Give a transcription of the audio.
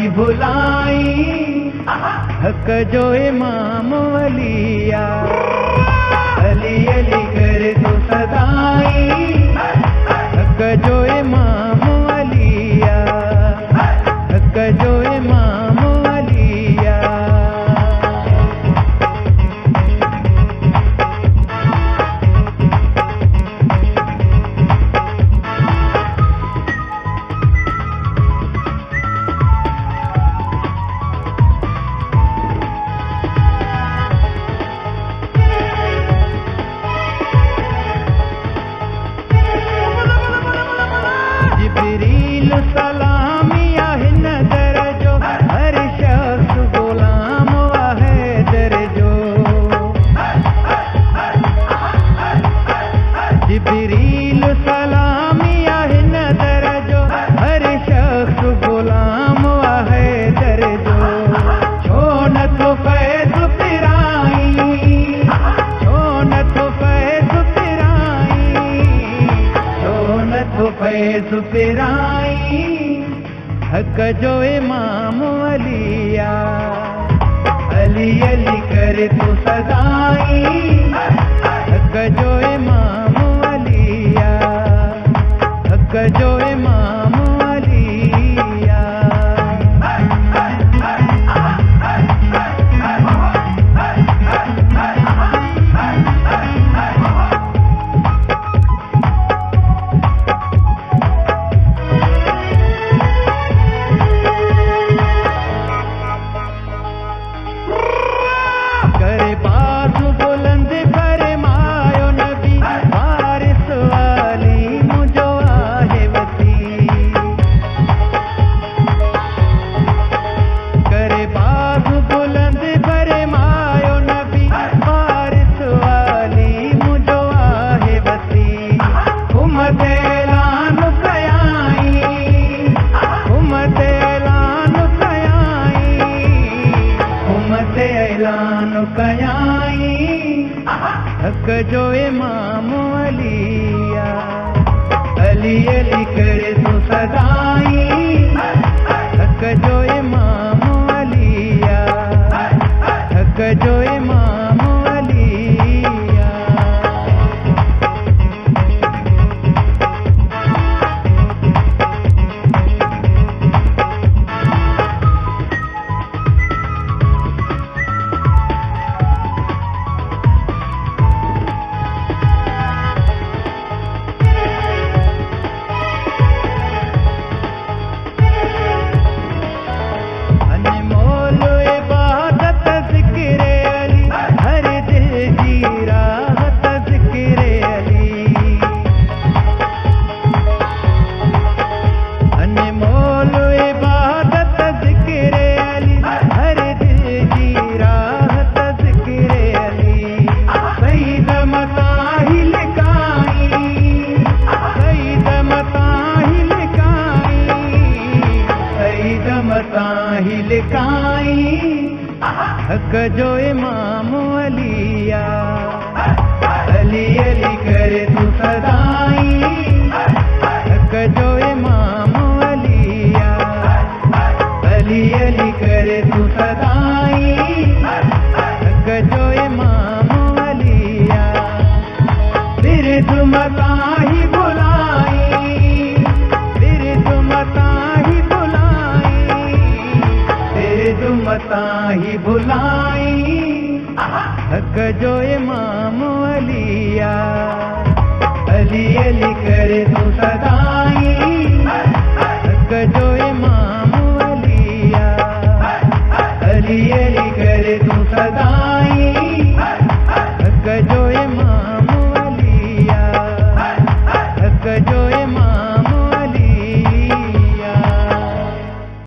ही भुलाई हक जो इमाम अलिया। अली अली कर तू सदाई हक जो इमाम अलिया, हक जो इमाम अलिया। जिब्रील सलामिया हिन दरजो हर शख्स गुलाम है दरजो। जिब्रील सलामिया हिन दरजो हर शख्स गुलाम है दरजो। छो न तो फैज़ पिराई, छो न तो फैज़ पिराई, छो न तो फैज़ पिराई हक जो इमाम अलिया। अली अली कर तू सदाई हक जो इमाम अलिया, हक जो इमाम अलिया। करे बाज़ु बुलंद फरमायो नबी वारिस वाली मुझो आहे वसी। करे बाज़ु बुलंद फरमायो नबी वारिस वाली मुझो आहे वसी। उम्मत ऐलान कयाई, उम्मत ऐलान कयाई, उम्मत ऐलान कयाई हक जो इमाम अलिया। अली अली कर तू सदाई हक जो इमाम अलिया, हक जो इमाम अलिया। अनमोल इबादत ज़िक्र अली हर दिल जी राहत ज़िक्र अली। अनमोल इबादत ज़िक्र अली हर दिल जी राहत ज़िक्र अली। सईद मताहिल काई, सईद मताहिल काई, सईद मताहिल काई हक जो इमाम अलिया। अली अली कर तू सदाई हक जो इमाम अलिया। अली अली कर तू सदाई हक जो इमाम अलिया। बिरद मताही बुलाई, बिरद मताही बुलाई, बिरद मताही बुलाई हक जो इमाम अलिया। अली अली कर तू